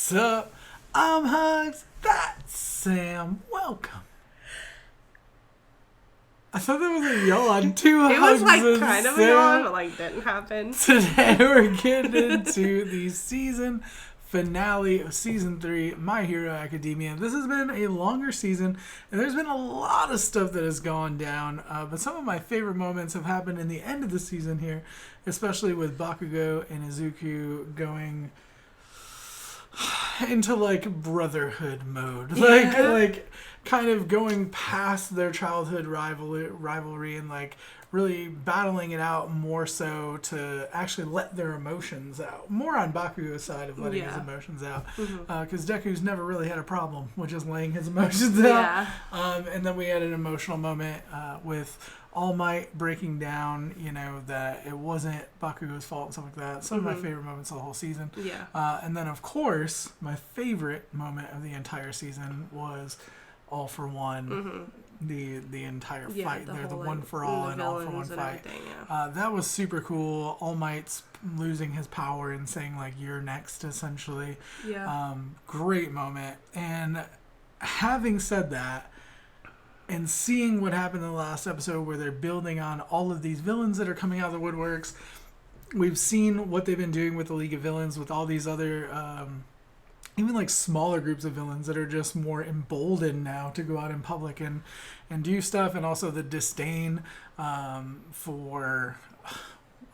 What's up? I'm HUGZ. That's Sam. Welcome. I thought that was a yawn. Two It was Hugs like and kind of a Sam. yawn, but like didn't happen. Today we're getting into the season finale of season 3, My Hero Academia. This has been a longer season, and there's been a lot of stuff that has gone down. But some of my favorite moments have happened in the end of the season here, especially with Bakugo and Izuku going into like brotherhood mode, like kind of going past their childhood rivalry and like really battling it out more so to actually let their emotions out. More on Bakugo's side of letting his emotions out, because Deku's never really had a problem with just laying his emotions out. And then we had an emotional moment with All Might breaking down, you know, that it wasn't Bakugo's fault and stuff like that. Some of my favorite moments of the whole season. And then, of course, my favorite moment of the entire season was All for One. The entire fight there, the One for All and All for One fight. That was super cool. All Might's losing his power and saying, like, you're next, essentially. Great moment. And having said that, and seeing what happened in the last episode where they're building on all of these villains that are coming out of the woodworks, we've seen what they've been doing with the League of Villains, with all these other, even like smaller groups of villains that are just more emboldened now to go out in public and do stuff, and also the disdain for...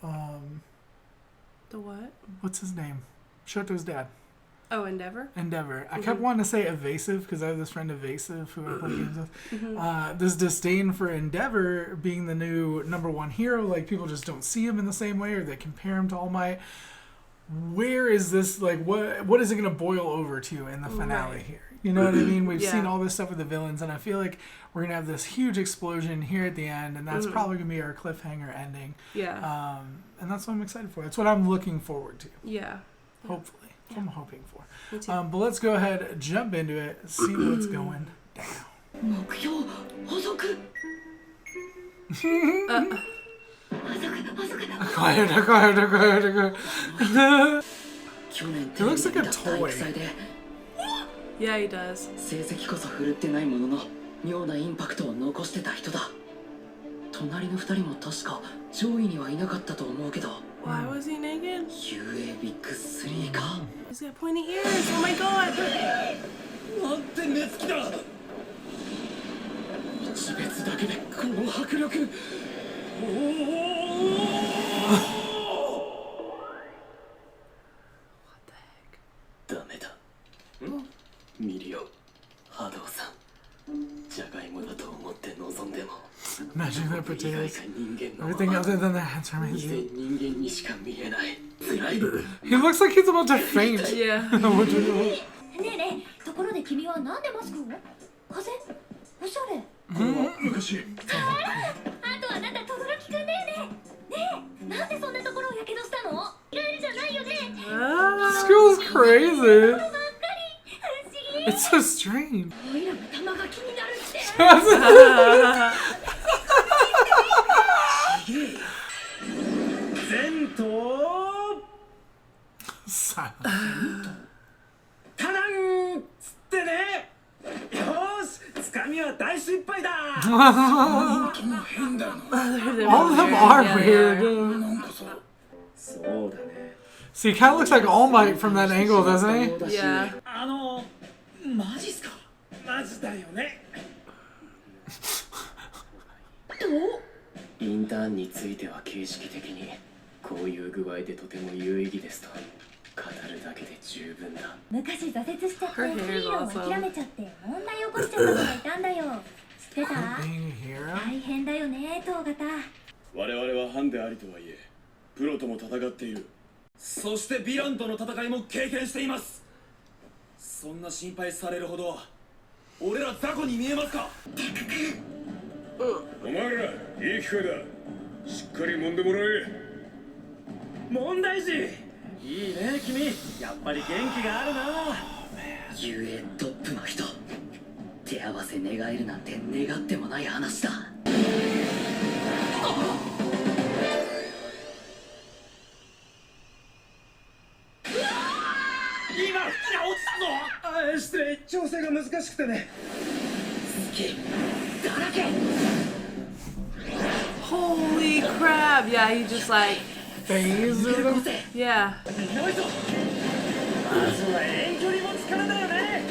the what? What's his name? Shoto's dad. Oh, Endeavor? Endeavor. I kept wanting to say Evasive because I have this friend Evasive who I play games with. This disdain for Endeavor being the new #1 hero. Like, people just don't see him in the same way, or they compare him to All Might. Where is this, like, what is it going to boil over to in the finale here? You know what I mean? We've seen all this stuff with the villains, and I feel like we're going to have this huge explosion here at the end, and that's probably going to be our cliffhanger ending. And that's what I'm excited for. That's what I'm looking forward to. Hopefully. That's what I'm hoping for. Me too. But let's go ahead, jump into it, see what's going down. Quiet. He looks like a toy. Yeah, he does. Why was he naked? He's got pointy ears. Oh my god. What the heck? Imagine their potatoes. Everything other than their hands are amazing. He looks like he's about to faint. Yeah. School's crazy. It's so strange. All of them are weird. See, he kind of looks like All Might from that angle, doesn't he? Yeah. Her hair is awesome. Being a hero? 我々はハンでありとはいえプロとも戦っている。そしてヴィランとの戦いも経験しています。そんな心配されるほど俺ら雑魚に見えますか？お前らいい機会だ。しっかり揉んでもらえ。問題児いいね君。やっぱり元気があるな。雄英トップの人。手合わせ願えるなんて願ってもない話だ。今吹きが落ちた。失礼、調整が難しくてね。好きだらけ。 Holy crap! Yeah, he just like, Phased him. yeah. ないぞ。まずは遠距離持つからだよね。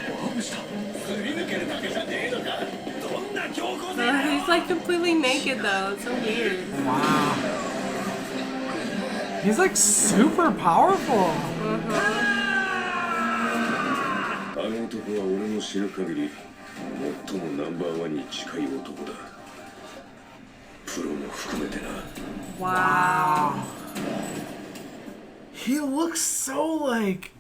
どうした。すり抜けるだけじゃねえのか。どんな強行だよ。 He's like completely naked though. It's so weird. Wow. He's like super powerful. あの男は俺の知る限り最もナンバーワンに近い男だ。プロも含めてな。 Wow. He looks so like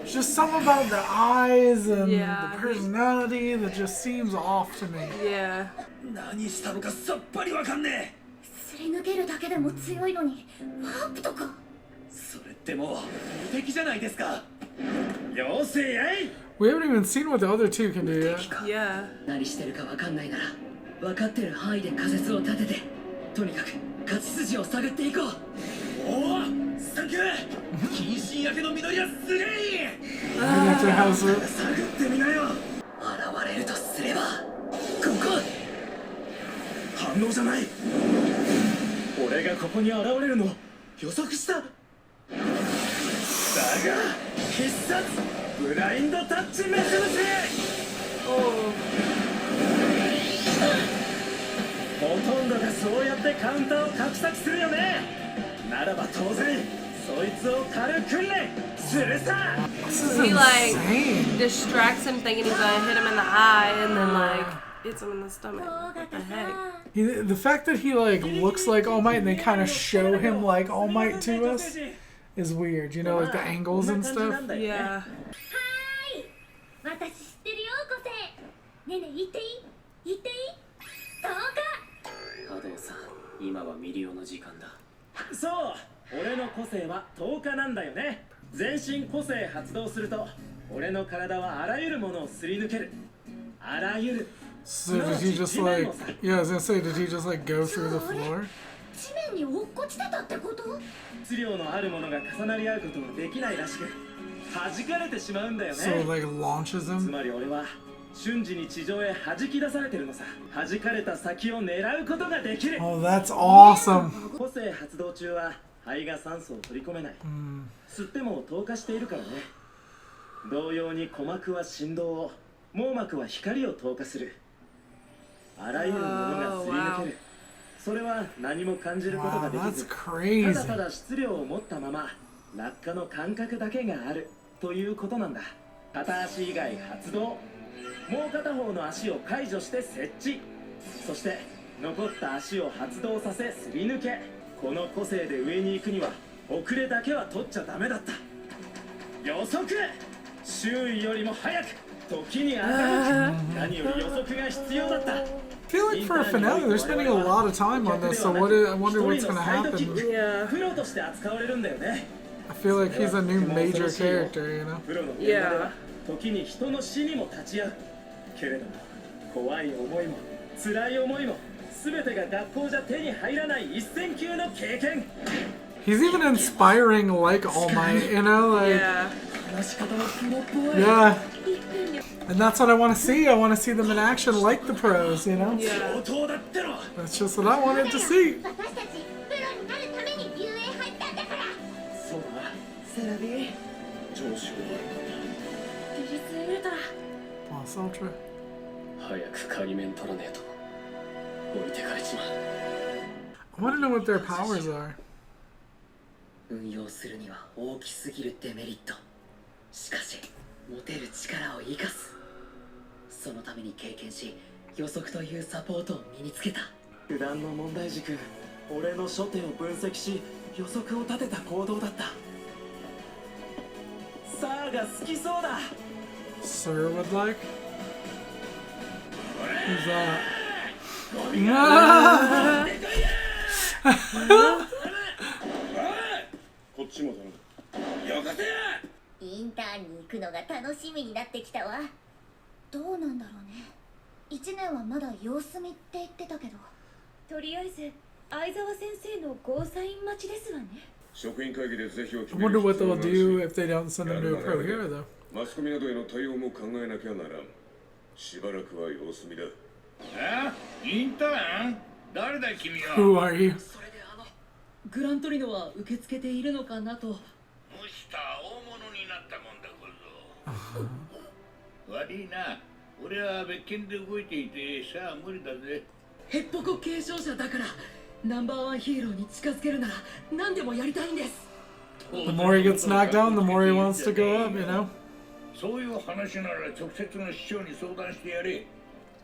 just something about the eyes and Yeah. the personality that just seems off to me. Yeah. 何したのかさっぱりわかんねすり抜けるだけでも強いのにワープとか。それってもう無敵じゃないですか。よせやい。 We haven't even seen what the other two can do yet. Yeah. 何してるか分かんないなら分かってる範囲で仮説を立ててとにかく勝ち筋を探っていこう。おお、サンキュー。近親焼けの緑はすげえ。 That's your house. 探ってみなよ。現れるとすればここ。反応じゃない。俺がここに現れるの予測した。だが必殺ブラインドタッチ目つぶし。 Oh. ほとんどがそうやってカウンターを格殺するよね。ならば当然そいつを狩る訓練するさ。 This is He like insane. distracts him thinking he's gonna hit him in the eye and then like hits him in the stomach. What the heck? The fact that he like looks like All Might and they kind of show him like All Might to us is weird. You know, like the angles and stuff. Yeah. 私知ってるよ、個性。ねえねえ、言っていい？言っていい？10日。波動さん、今はミリオの時間だ。そう、俺の個性は10日なんだよね。全身個性発動すると俺の体はあらゆるものをすり抜ける。あらゆる。 So did he just like? Yeah, I was gonna say, did he just like go through the floor? 地面に落っこちてたってこと？質量のあるものが重なり合うことはできないらしく弾かれてしまうんだよね。 So it, like launches つ him. まり俺は瞬時に地上へ弾き出されてるのさ。弾かれた先を狙うことができる。 Oh, that's awesome. 個性発動中は肺が酸素を取り込めない。吸っても透過しているからね。同様に鼓膜は振動を、網膜は光を透過する。あらゆるものがすり抜ける。それは何も感じることが Wow, でき that's ず、た crazy. だただ質量を持ったまま落下の感覚だけがあるということなんだ。片足以外発動、もう片方の足を解除して設置、そして残った足を発動させすり抜け。この個性で上に行くには遅れだけは取っちゃダメだった。予測、周囲よりも早く、時に欺く、何より予測が必要だった。 I feel like for a finale, they're spending a lot of time on this. So I wonder what's gonna happen. Yeah. プロとして扱われるんだよね。 I feel like he's a new major character, you know. プロの現場では時に人の死にも立ち会うけれども、怖い思いも辛い思いも全てが学校じゃ手に入らない一線級の経験。 He's even inspiring like All Might, you know, like Yeah. 話し方もプロっぽい。 yeah. And that's what I want to see. I want to see them in action like the pros, you know. Yeah. 相当だっての。 That's just what I wanted to see. 私たちプロになるために遊園入ったんだから。そうだな、セラビー。上司を技術ウルトラ。 Boss Ultra. 早く仮面取らねえと置いてかれちまう。 I want to know what their powers are. 運用するには大きすぎるデメリット。しかし持てる力を生かす。そのために経験し予測というサポートを身につけた。普段の問題軸、俺の初手を分析し予測を立てた行動だった。サーが好きそうだ。 Sir would like. Who's that? こっちも頼む。よかせや。インターンに行くのが楽しみになってきたわ。どうなんだろうね。1年はまだ様子見って言ってたけど。とりあえず相沢先生のゴーサイン待ちですわね。職員会議で是非を決 I める wonder what 必要 they'll がある do し if they don't send him to a pro hero, though. マスコミなどへの対応も考えなきゃならん。しばらくは様子見だ。インターン？誰だ君は？ Who are you? それでグラントリノは受け付けているのかなと。蒸した大物になったもんだ小僧。悪いな。俺は別件で動いていてさあ無理だぜ。ヘッポコ継承者だからナンバーワンヒーローに近づけるなら何でもやりたいんです。 The more he gets knocked down, the more he wants to go up, you know? そういう話なら直接の師匠に相談してやれ。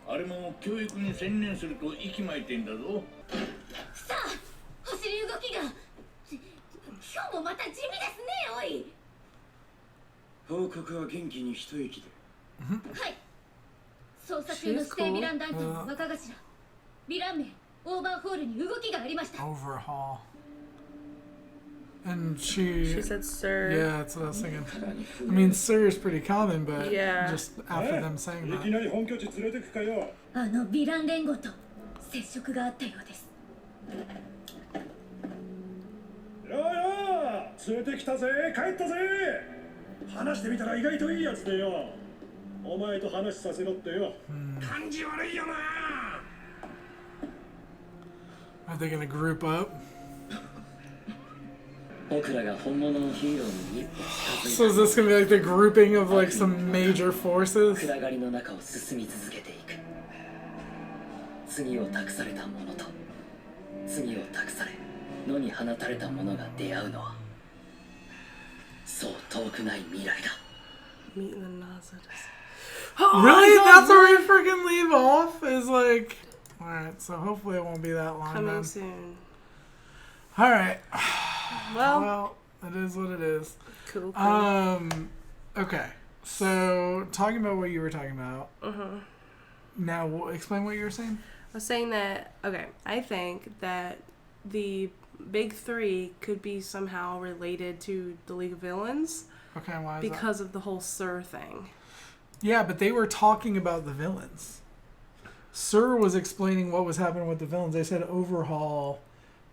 あれも教育に専念すると息巻いてんだぞ。さあ走り動きが今日もまた地味ですねおい。報告は元気に一息で。はい捜査中の指定ヴィラン団長の若頭ヴィラン名オーバーホールに動きがありました。 Overhaul. And She said, "Sir." yeah, that's what I was thinking. I mean, sir is pretty common, but Yeah. just after them saying い that. きなり本拠地連れてくかよ。あのヴィラン連合と接触があったようです。よーよー、連れてきたぜ、帰ったぜ。話してみたら意外といいやつでよ。お前と話させろってよ。感じ悪いよな。 Are they gonna group up? 僕らが本物のヒーローに一歩近 So づ is い this gonna be like the grouping of like some major た forces? 暗がりの中を進み続けていく。次を託された者と次を託され野に放たれた者が出会うのはそう遠くない未来だ。 Meet the NASA. Really? That's where we freaking leave off? Is like, alright, so hopefully it won't be that long Coming then. soon. Alright. Well, Well, it is what it is. cool. Okay. So, talking about what you were talking about. Now, explain what you were saying. I was saying that, okay, I think that the big three could be somehow related to the League of Villains Okay, why is that? because of the whole Sir thing. Yeah, but they were talking about the villains. Sir was explaining what was happening with the villains. They said Overhaul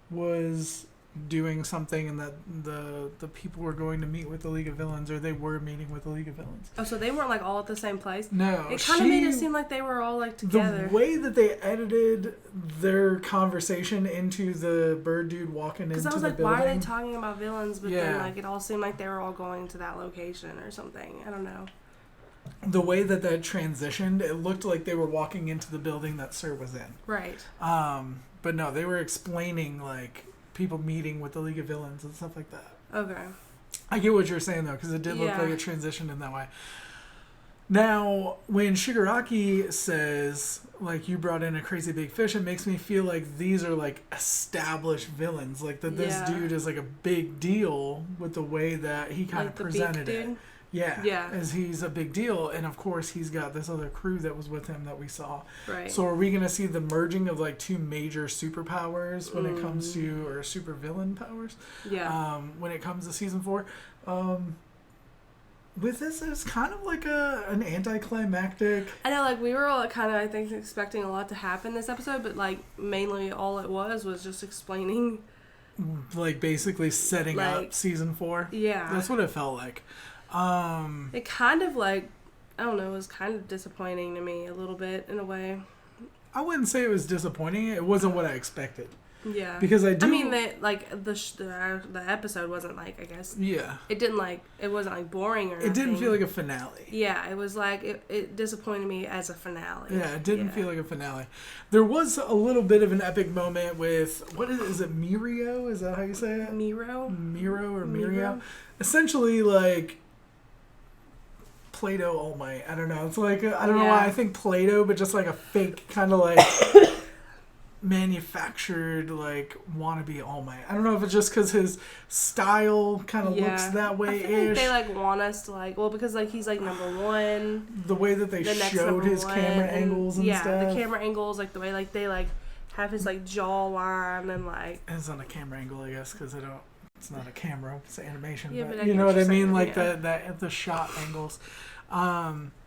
was doing something and that the people were going to meet with the League of Villains, or they were meeting with the League of Villains. Oh, so they weren't like all at the same place? No. It kind of made it seem like they were all like together. The way that they edited their conversation into the bird dude walking into Because the I was like, building. why are they talking about villains? But then Yeah. like it all seemed like they were all going to that location or something. I don't know. The way that transitioned, it looked like they were walking into the building that Sir was in. Right. But no, they were explaining like people meeting with the League of Villains and stuff like that. Okay. I get what you're saying though, because it did look Yeah. like it transitioned in that way. Now, when Shigaraki says, like, you brought in a crazy big fish, it makes me feel like these are like established villains. Like that this Yeah. dude is like a big deal with the way that he kind Like of the beak presented it. dude? Yeah. Yeah. As he's a big deal. And of course, he's got this other crew that was with him that we saw. Right. So are we going to see the merging of like two major superpowers when it comes to, or super villain powers? Yeah. When it comes to season 4. With this, it's kind of like an anticlimactic. I know, like, we were all kind of, I think, expecting a lot to happen this episode, but, like, mainly all it was just explaining. Like, basically setting up Like, season 4. Yeah. That's what it felt like. It kind of, like, I don't know, it was kind of disappointing to me a little bit, in a way. I wouldn't say it was disappointing. It wasn't what I expected. Yeah. Because I do... I mean, the episode wasn't, like, I guess... Yeah. It didn't, like... It wasn't, like, boring or anything. It didn't feel like a finale. Yeah, it was, like... It disappointed me as a finale. Yeah, it didn't feel like a finale. There was a little bit of an epic moment with... What is it? Mirio? Is that how you say it? Miro? Miro or Mirio? Miro? Essentially, like... Play-Doh All Might. I don't know. It's like... I don't know why I think Play-Doh, but just like a fake kind of like... manufactured like wannabe All Might. I don't know if it's just because his style kind of looks that way-ish. I feel like they like want us to like, well, because like he's like #1. The way that they showed his camera angles and stuff. Yeah, the camera angles, like the way like they like have his like jawline and like. It's not a camera angle, I guess, because it's not a camera, it's animation. Yeah, but but I you get know what what I you're mean, saying, like yeah. the shot angles.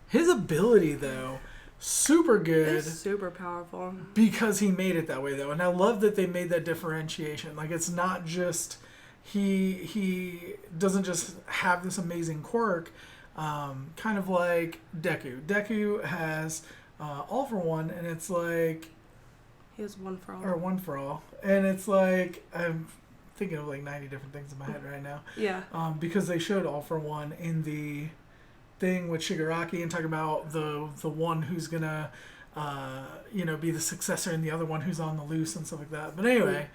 His ability though. Super good. It's super powerful. Because he made it that way, though. And I love that they made that differentiation. Like, it's not just he doesn't just have this amazing quirk, kind of like Deku. Deku has All for One, and it's like He has one for all. or One for All, and it's like I'm thinking of like 90 different things in my head right now. Yeah. Because they showed All for One in the thing with Shigaraki and talking about the one who's gonna be the successor and the other one who's on the loose and stuff like that. But anyway,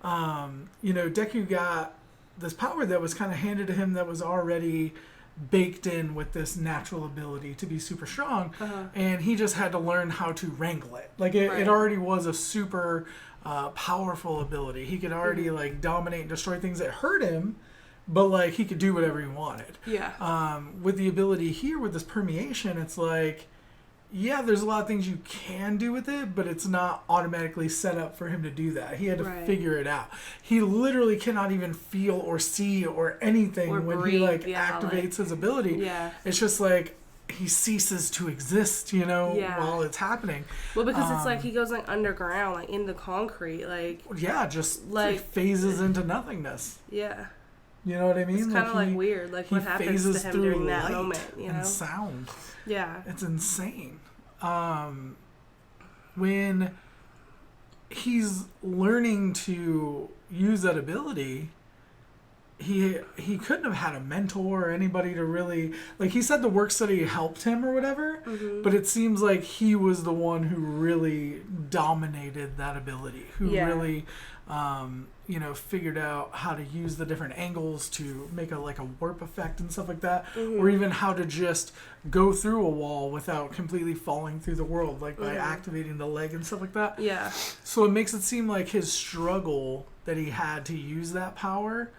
Deku got this power that was kind of handed to him that was already baked in with this natural ability to be super strong, and he just had to learn how to wrangle it. Like it already was a super powerful ability. He could already like dominate and destroy things that hurt him, but like he could do whatever he wanted. Yeah. With the ability here with this permeation, it's like, yeah, there's a lot of things you can do with it, but it's not automatically set up for him to do that. He had to figure it out. He literally cannot even feel or see or anything Or when breathe, he activates his ability. Yeah. It's just like he ceases to exist, while it's happening. Well, because it's like he goes like underground, like in the concrete, like just like phases into nothingness. yeah. You know what I mean? It's kind of like weird, like what happens to him during that moment, and sound. Yeah. It's insane. When he's learning to use that ability, he couldn't have had a mentor or anybody to really, like, he said the work study helped him or whatever, but it seems like he was the one who really dominated that ability, who really figured out how to use the different angles to make a warp effect and stuff like that, or even how to just go through a wall without completely falling through the world, like by activating the leg and stuff like that. Yeah. So it makes it seem like his struggle that he had to use that power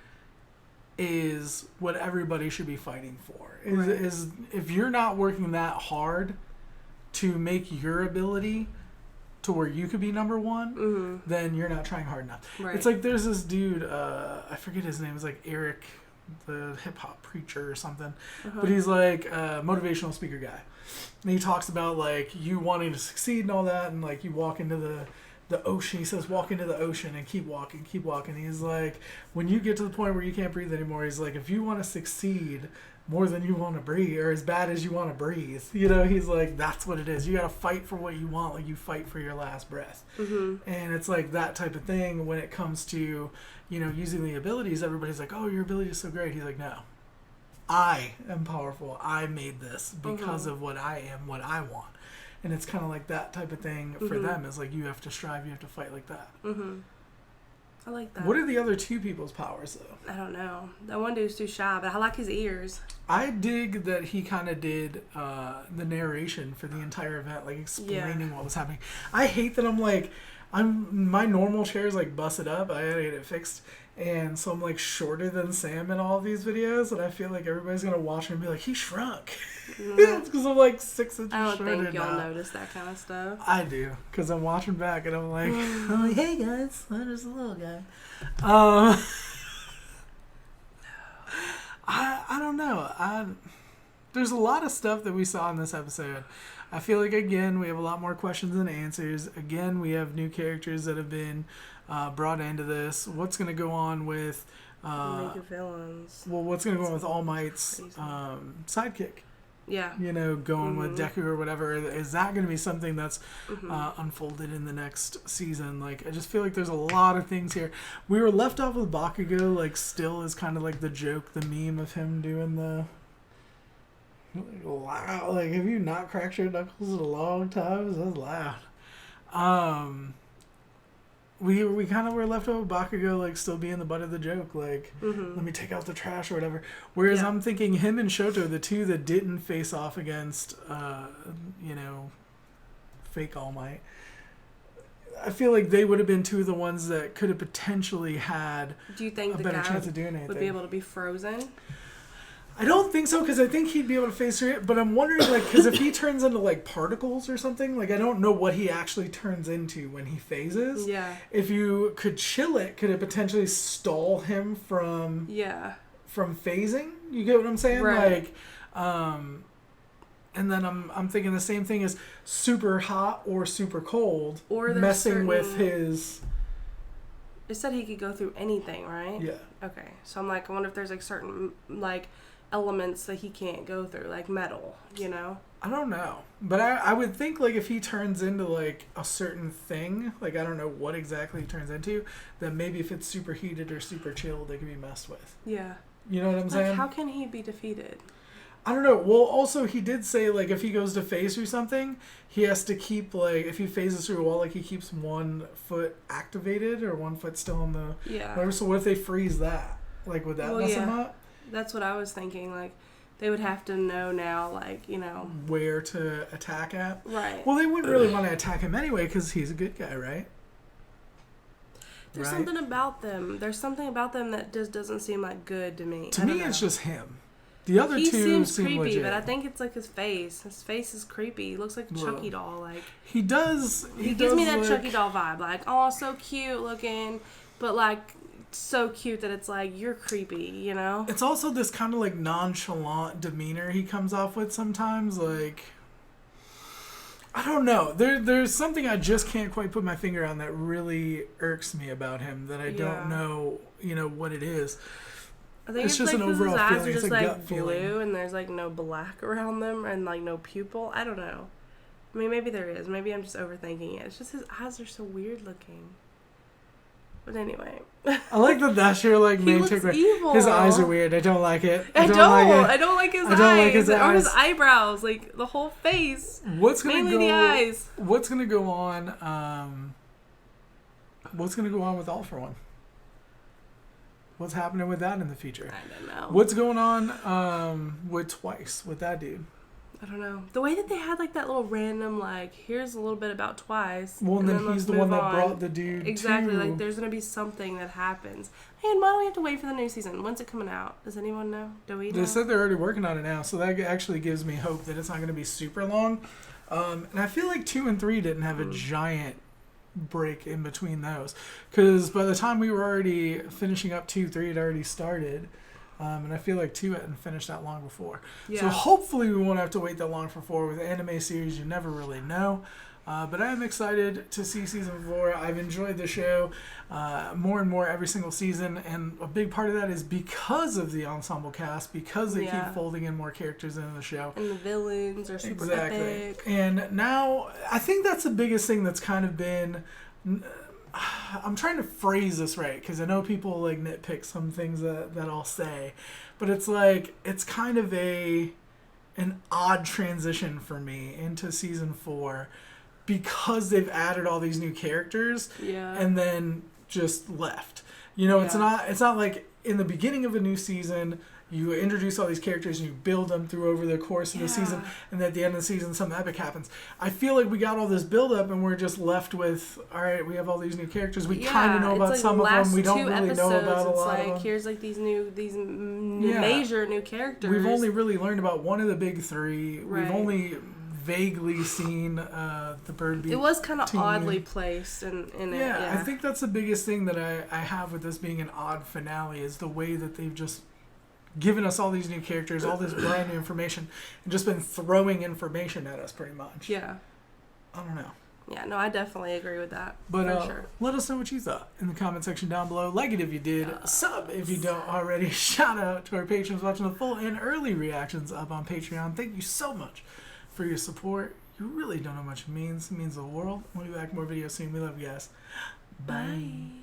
is what everybody should be fighting for. Is if you're not working that hard to make your ability to where you could be number one, then you're not trying hard enough. Right. It's like there's this dude, I forget his name, it's like Eric, the hip hop preacher or something, but he's like a motivational speaker guy. And he talks about like you wanting to succeed and all that, and like you walk into the ocean. He says walk into the ocean and keep walking. He's like, when you get to the point where you can't breathe anymore, he's like, if you want to succeed more than you want to breathe, or as bad as you want to breathe, he's like, that's what it is. You got to fight for what you want, like you fight for your last breath. And it's like that type of thing when it comes to using the abilities. Everybody's like, oh, your ability is so great. He's like, no, I am powerful. I made this because of what I am, what I want. And it's kind of like that type of thing for them. Is like you have to strive, you have to fight like that. I like that. What are the other two people's powers, though? I don't know. That one dude's too shy, but I like his ears. I dig that he kind of did the narration for the entire event, like explaining what was happening. I hate that my normal chair is like busted up. I had to get it fixed. And so I'm like shorter than Sam in all of these videos, and I feel like everybody's gonna watch and be like, he shrunk. It's because I'm like 6 inches I don't shorter think y'all now. notice that kind of stuff. I do, because I'm watching back and I'm like, hey guys, I'm just a little guy. I don't know. There's a lot of stuff that we saw in this episode. I feel like, again, we have a lot more questions than answers. Again, we have new characters that have been brought into this. What's going to go on with League of Villains? Well, what's going to go on with All Might's sidekick? Yeah. Going with Deku or whatever. Is that going to be something that's unfolded in the next season? Like, I just feel like there's a lot of things here. We were left off with Bakugo, like, still is kind of like the joke, the meme of him doing the... Wow, like, have you not cracked your knuckles in a long time? That's loud. We kind of were left over Bakugo, like, still being the butt of the joke, like, let me take out the trash or whatever. Whereas I'm thinking him and Shoto, the two that didn't face off against, fake All Might, I feel like they would have been two of the ones that could have potentially had Do you think a the better guy chance of doing anything. would be able to be frozen? I don't think so, because I think he'd be able to phase through it, but I'm wondering, like, because if he turns into, like, particles or something, like, I don't know what he actually turns into when he phases. Yeah. If you could chill it, could it potentially stall him from phasing? You get what I'm saying? Right. Like, and then I'm thinking the same thing as super hot or super cold, or messing with his It said he could go through anything, right? Yeah. Okay. So I'm like, I wonder if there's like certain like elements that he can't go through, like metal, you know? I don't know. But I would think, like, if he turns into, like, a certain thing, like, I don't know what exactly he turns into, then maybe if it's super heated or super chilled, it can be messed with. Yeah. You know what I'm saying? How can he be defeated? I don't know. Well, also, he did say, like, if he goes to phase through something, he has to keep, like, if he phases through a wall, like, he keeps 1 foot activated or 1 foot still on the... Yeah. Whatever. So what if they freeze that? Like, would that mess him up? That's what I was thinking. Like, they would have to know now, like, you know... Where to attack at? Right. Well, they wouldn't really want to attack him anyway because he's a good guy, right? There's something about them. There's something about them that just doesn't seem, like, good to me. To me, it's just him. The other he two seems seem creepy, legit. but I think it's, like, his face. His face is creepy. He looks like a Chucky doll. Like He does... He gives me that Chucky doll vibe. Like, oh, so cute looking, but, like... so cute that it's like you're creepy, you know. It's also this kind of like nonchalant demeanor he comes off with sometimes. Like, I don't know. There's something I just can't quite put my finger on that really irks me about him. That I don't know, what it is. I think it's just like an overall his eyes feeling. are It's just a like gut blue, feeling. and there's like no black around them, and like no pupil. I don't know. I mean, maybe there is. Maybe I'm just overthinking it. It's just his eyes are so weird looking. But anyway. I like that that's your like He main looks takeaway. evil. His eyes are weird. I don't like it. I don't like his eyes. Or his eyes. eyebrows. Like the whole face. Mainly the eyes. What's gonna go on? What's gonna go on with All For One? What's happening with that in the future? I don't know. What's going on with Twice with that dude? I don't know. The way that they had like that little random like here's a little bit about Twice. Well, and then he's the one that brought the dude. Exactly. To... Like there's gonna be something that happens. And why do we have to wait for the new season? When's it coming out? Does anyone know? Do we know? They said they're already working on it now, so that actually gives me hope that it's not going to be super long. And I feel like 2 and 3 didn't have a giant break in between those, because by the time we were already finishing up 2, 3 had already started. And I feel like 2 hadn't finished that long before. Yeah. So hopefully we won't have to wait that long for 4. With anime series, you never really know. But I am excited to see season 4. I've enjoyed the show more and more every single season. And a big part of that is because of the ensemble cast, because they keep folding in more characters into the show. And the villains are super epic. And now I think that's the biggest thing that's kind of been... I'm trying to phrase this right because I know people like nitpick some things that I'll say, but it's like it's kind of an odd transition for me into season 4 because they've added all these new characters and then just left. It's not like in the beginning of a new season you introduce all these characters and you build them through over the course of the season, and at the end of the season something epic happens. I feel like we got all this build up and we're just left with, all right, we have all these new characters. We kind of know about like some of them. We don't really know about a lot of them. Here's like these major new characters. We've only really learned about one of the big 3. Right. We've only vaguely seen the Bird Beat. It was kind of oddly placed in it. Yeah, I think that's the biggest thing that I have with this being an odd finale is the way that they've just given us all these new characters, all this brand new information, and just been throwing information at us pretty much. Yeah. I don't know. Yeah, no, I definitely agree with that. But for sure. Let us know what you thought in the comment section down below. Like it if you did. Sub if you don't already. Shout out to our patrons watching the full and early reactions up on Patreon. Thank you so much for your support. You really don't know how much it means. It means the world. We'll be back with more videos soon. We love you guys. Bye.